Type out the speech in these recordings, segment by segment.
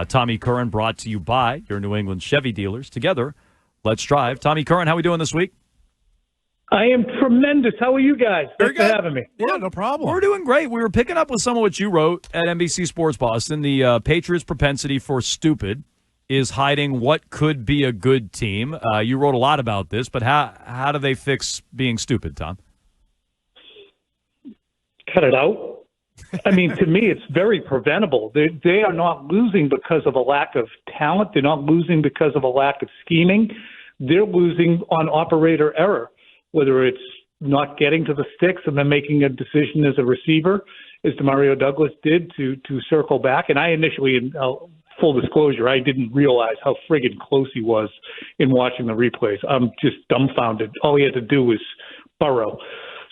Tommy Curran brought to you by your New England Chevy dealers. Together, let's drive. Tommy Curran, how are we doing this week? I am tremendous. How are you guys? Very Thanks good. for having me. Yeah, no problem. We're doing great. We were picking up with some of what you wrote at NBC Sports Boston. The Patriots' propensity for stupid is hiding what could be a good team. You wrote a lot about this, but how do they fix being stupid, Tom? Cut it out. I mean, to me, it's very preventable. They are not losing because of a lack of talent. They're not losing because of a lack of scheming. They're losing on operator error, whether it's not getting to the sticks and then making a decision as a receiver, as DeMario Douglas did to circle back. And I initially, full disclosure, I didn't realize how friggin' close he was in watching the replays. I'm just dumbfounded. All he had to do was burrow.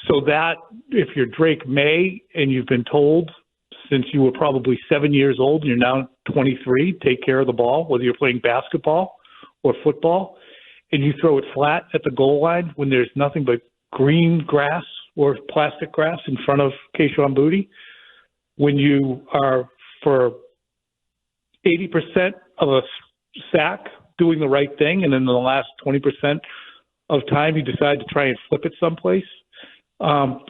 So that, if you're Drake Maye and you've been told since you were probably 7 years old and you're now 23, take care of the ball, whether you're playing basketball or football, and you throw it flat at the goal line when there's nothing but green grass or plastic grass in front of Keyshawn Boutte, when you are for 80% of a sack doing the right thing, and in the last 20% of time you decide to try and flip it someplace,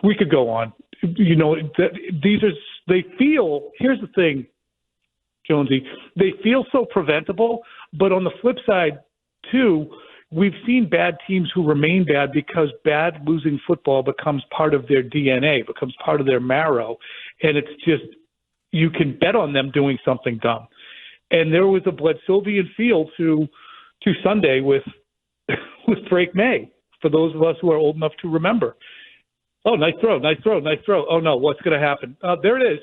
we could go on. You know, they feel, here's the thing, Jonesy, they feel so preventable, but on the flip side, too, we've seen bad teams who remain bad because bad losing football becomes part of their DNA, becomes part of their marrow, and it's just, you can bet on them doing something dumb. And there was a Bledsovian feel to Sunday with Drake Maye, for those of us who are old enough to remember. Oh, nice throw, nice throw, nice throw. Oh, no, what's going to happen? There it is.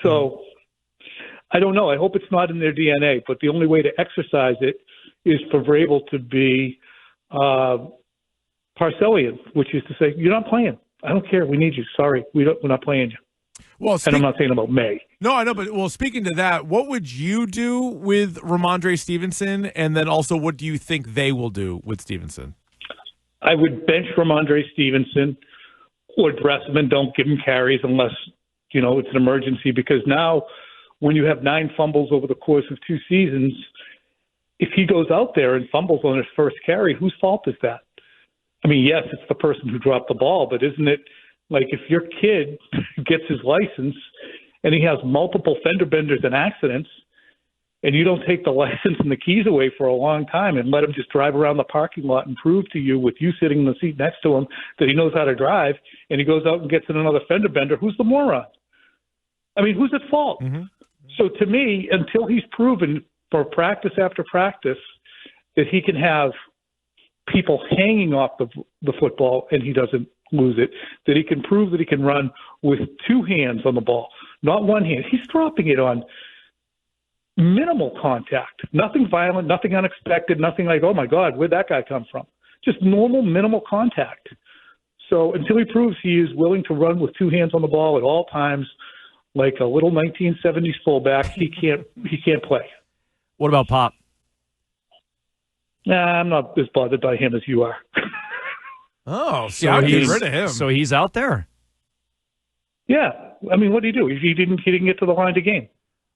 So I don't know. I hope it's not in their DNA, but the only way to exercise it is for Vrabel to be Parcellian, which is to say, you're not playing. I don't care. We need you. Sorry, we're not playing you. Well, and I'm not saying about May. No, I know, but speaking to that, what would you do with Ramondre Stevenson, and then also what do you think they will do with Stevenson? I would bench Ramondre Stevenson or dress him and don't give him carries unless, you know, it's an emergency, because now when you have 9 fumbles over the course of 2 seasons, if he goes out there and fumbles on his first carry, whose fault is that? I mean, yes, it's the person who dropped the ball, but isn't it like if your kid gets his license and he has multiple fender benders and accidents and you don't take the license and the keys away for a long time and let him just drive around the parking lot and prove to you with you sitting in the seat next to him that he knows how to drive, and he goes out and gets in another fender bender, who's the moron? I mean, who's at fault? Mm-hmm. So to me, until he's proven for practice after practice that he can have people hanging off the football and he doesn't lose it, that he can prove that he can run with 2 hands on the ball, not 1 hand. He's dropping it on minimal contact, nothing violent, nothing unexpected, nothing like, oh my God, where'd that guy come from? Just normal, minimal contact. So until he proves he is willing to run with 2 hands on the ball at all times, like a little 1970s fullback, he can't play. What about Pop? Nah, I'm not as bothered by him as you are. Oh, so I'd get rid of him. So he's out there. Yeah, I mean, what did he do? He didn't get to the line to gain.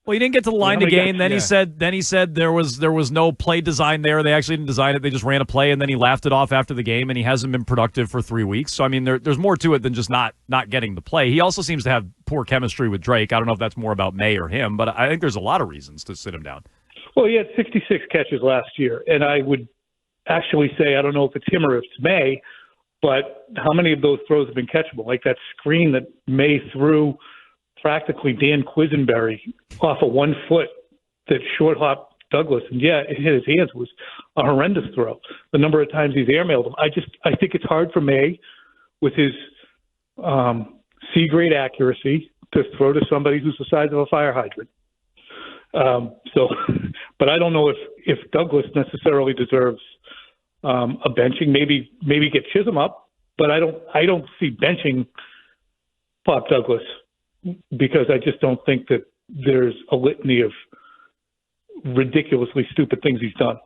Well, he didn't get to the line to gain. Then he said there was no play design there. They actually didn't design it. They just ran a play, and then he laughed it off after the game. And he hasn't been productive for 3 weeks. So I mean, there's more to it than just not getting the play. He also seems to have poor chemistry with Drake. I don't know if that's more about May or him, but I think there's a lot of reasons to sit him down. Well, he had 66 catches last year, and I would actually say, I don't know if it's him or if it's May, but how many of those throws have been catchable? Like that screen that May threw practically Dan Quisenberry off of 1 foot that short hop Douglas, and yeah, it hit his hands. It was a horrendous throw. The number of times he's airmailed him. I think it's hard for May with his C-grade accuracy to throw to somebody who's the size of a fire hydrant. But I don't know if Douglas necessarily deserves a benching. Maybe get Chisholm up, but I don't see benching Pop Douglas because I just don't think that there's a litany of ridiculously stupid things he's done.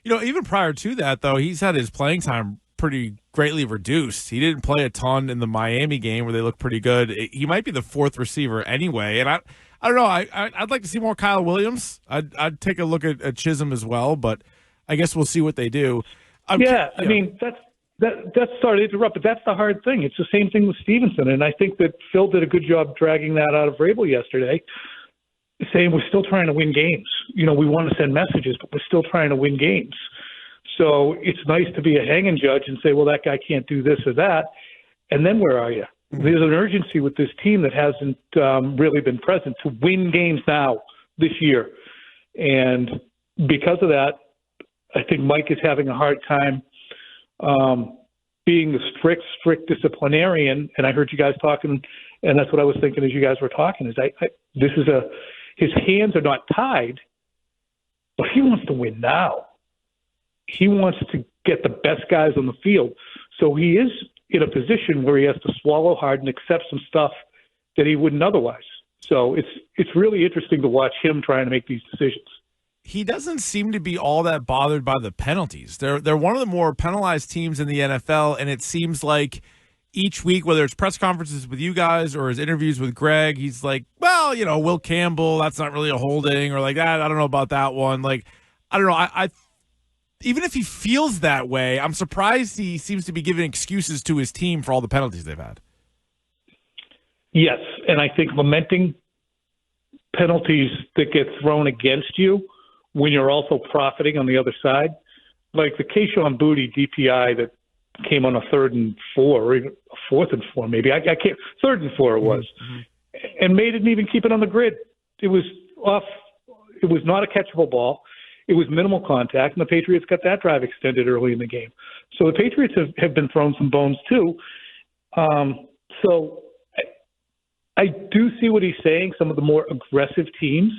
You know, even prior to that, though, he's had his playing time pretty greatly reduced. He didn't play a ton in the Miami game where they looked pretty good. He might be the 4th receiver anyway, and I don't know. I'd like to see more Kyle Williams. I'd take a look at Chisholm as well, but I guess we'll see what they do. I mean, that's sorry to interrupt, but that's the hard thing. It's the same thing with Stevenson, and I think that Phil did a good job dragging that out of Vrabel yesterday, saying we're still trying to win games. You know, we want to send messages, but we're still trying to win games. So it's nice to be a hanging judge and say, well, that guy can't do this or that, and then where are you? There's an urgency with this team that hasn't really been present to win games now this year. And because of that, I think Mike is having a hard time being the strict disciplinarian. And I heard you guys talking, and that's what I was thinking as you guys were talking, is his hands are not tied, but he wants to win now. He wants to get the best guys on the field. So he is in a position where he has to swallow hard and accept some stuff that he wouldn't otherwise. So it's really interesting to watch him trying to make these decisions. He doesn't seem to be all that bothered by the penalties. They're one of the more penalized teams in the NFL, and it seems like each week, whether it's press conferences with you guys or his interviews with Greg, he's like, well, you know, Will Campbell, that's not really a holding, or like that. I don't know about that one. Like, I don't know. I even if he feels that way, I'm surprised he seems to be giving excuses to his team for all the penalties they've had. Yes, and I think lamenting penalties that get thrown against you when you're also profiting on the other side, like the Keyshawn Booty DPI that came on a 3rd and 4, or even a 4th and 4, maybe. I can't. 3rd and 4 it was, and Maye didn't even keep it on the grid. It was off. It was not a catchable ball. It was minimal contact, and the Patriots got that drive extended early in the game. So the Patriots have been thrown some bones too. So I do see what he's saying. Some of the more aggressive teams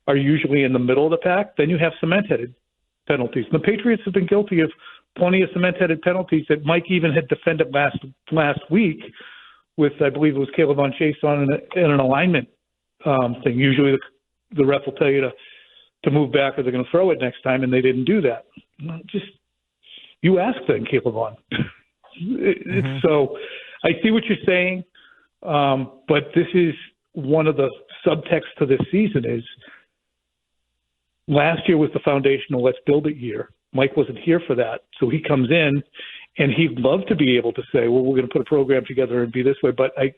are usually in the middle of the pack. Then you have cement-headed penalties. And the Patriots have been guilty of plenty of cement-headed penalties that Mike even had defended last week with, I believe it was Caleb on Chase on an alignment thing. Usually the ref will tell you to move back or they're going to throw it next time, and they didn't do that. Just you ask then, Caleb on. So I see what you're saying, but this is one of the subtexts to this season is last year was the foundational let's build it year. Mike wasn't here for that, so he comes in, and he'd love to be able to say, well, we're going to put a program together and be this way, but I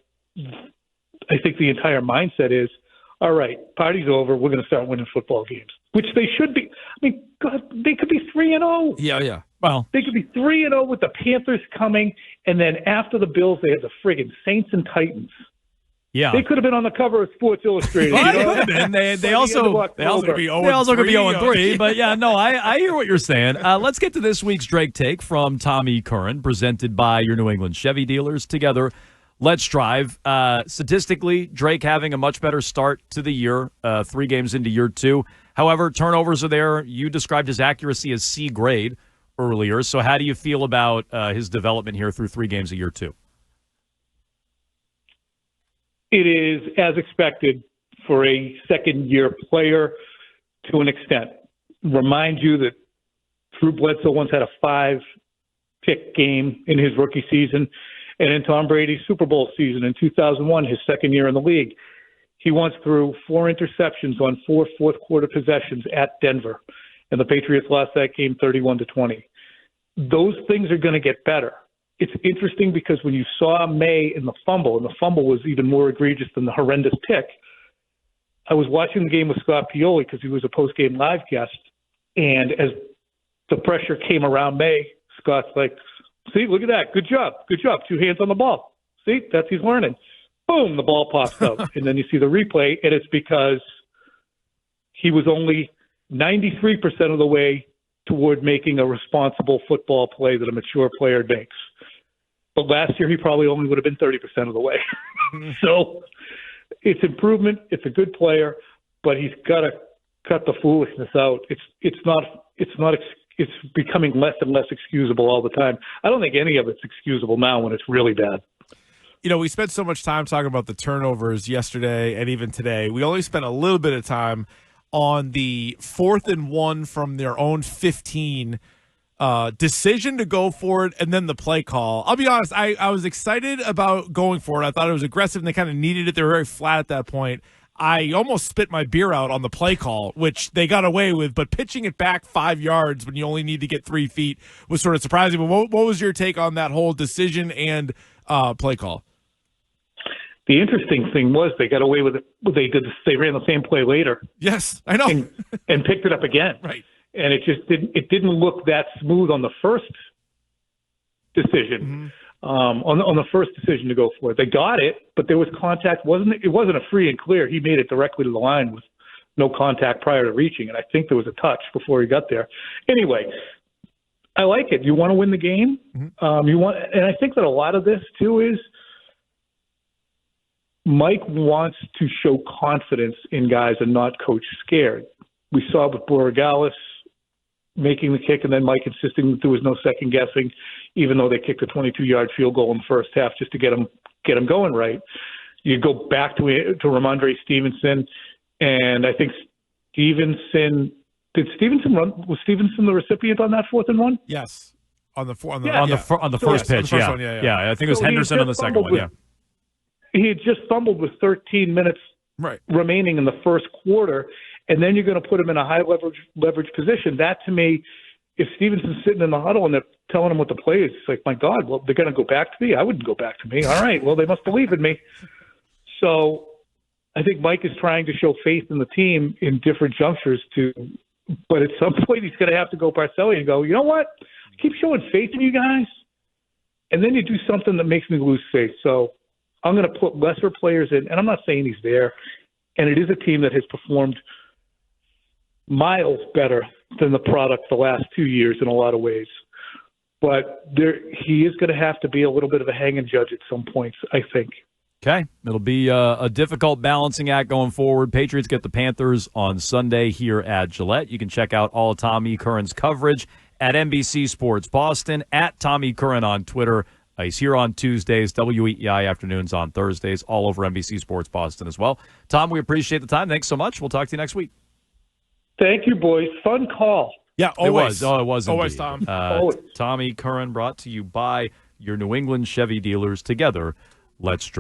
think the entire mindset is, all right, party's over. We're going to start winning football games, which they should be. I mean, God, they could be 3-0. Yeah. Well, they could be 3-0 with the Panthers coming, and then after the Bills, they had the friggin' Saints and Titans. Yeah, they could have been on the cover of Sports Illustrated. Well, they could have been. They also could be 0-3. But yeah, no, I hear what you're saying. Let's get to this week's Drake Take from Tommy Curran, presented by your New England Chevy dealers. Together, let's drive. Statistically, Drake having a much better start to the year, 3 games into year 2. However, turnovers are there. You described his accuracy as C grade earlier. So how do you feel about his development here through 3 games of year 2? It is as expected for a second-year player to an extent. Remind you that Drew Bledsoe once had a 5-pick game in his rookie season, and in Tom Brady's Super Bowl season in 2001, his second year in the league, he once threw 4 interceptions on 4 fourth-quarter possessions at Denver, and the Patriots lost that game 31-20. Those things are going to get better. It's interesting because when you saw Maye in the fumble, and the fumble was even more egregious than the horrendous pick, I was watching the game with Scott Pioli because he was a post-game live guest, and as the pressure came around Maye, Scott's like, see, look at that. Good job. 2 hands on the ball. See, that's he's learning. Boom, the ball pops out. And then you see the replay, and it's because he was only 93% of the way toward making a responsible football play that a mature player makes. But last year, he probably only would have been 30% of the way. So it's improvement. It's a good player, but he's got to cut the foolishness out. It's becoming less and less excusable all the time. I don't think any of it's excusable now when it's really bad. You know, we spent so much time talking about the turnovers yesterday and even today. We only spent a little bit of time on the 4th and 1 from their own 15 decision to go for it, and then the play call. I'll be honest, I was excited about going for it. I thought it was aggressive, and they kind of needed it. They were very flat at that point. I almost spit my beer out on the play call, which they got away with, but pitching it back 5 yards when you only need to get 3 feet was sort of surprising. But what was your take on that whole decision and play call? The interesting thing was they got away with it. They ran the same play later. Yes, I know. and picked it up again. Right. And it just didn't look that smooth on the first decision. Mm-hmm. On the first decision to go for it. They got it, but there was contact. It wasn't a free and clear. He made it directly to the line with no contact prior to reaching, and I think there was a touch before he got there. Anyway, I like it. You want to win the game. Mm-hmm. And I think that a lot of this too is Mike wants to show confidence in guys and not coach scared. We saw it with Borregales making the kick, and then Mike insisting that there was no second guessing, even though they kicked a 22-yard field goal in the first half just to get him going right. You go back to Ramondre Stevenson, and I think Stevenson was Stevenson the recipient on that 4th and 1? Yes, on the first pitch. I think it was Henderson on the second one. He had just fumbled with 13 minutes remaining in the first quarter, and then you're going to put him in a high leverage position. That, to me, if Stevenson's sitting in the huddle and they're telling him what the play is, it's like, my God, well, they're going to go back to me? I wouldn't go back to me. All right, well, they must believe in me. So I think Mike is trying to show faith in the team in different junctures but at some point he's going to have to go Parcelli and go, you know what? I keep showing faith in you guys, and then you do something that makes me lose faith. So I'm going to put lesser players in, and I'm not saying he's there, and it is a team that has performed miles better than the product the last 2 years in a lot of ways. But he is going to have to be a little bit of a hanging judge at some points, I think. Okay. It'll be a difficult balancing act going forward. Patriots get the Panthers on Sunday here at Gillette. You can check out all of Tommy Curran's coverage at NBC Sports Boston, at Tommy Curran on Twitter. He's here on Tuesdays, WEEI afternoons on Thursdays, all over NBC Sports Boston as well. Tom, we appreciate the time. Thanks so much. We'll talk to you next week. Thank you, boys. Fun call. Yeah, always. It was always, indeed. Tom. Tommy Curran, brought to you by your New England Chevy dealers. Together, let's drive.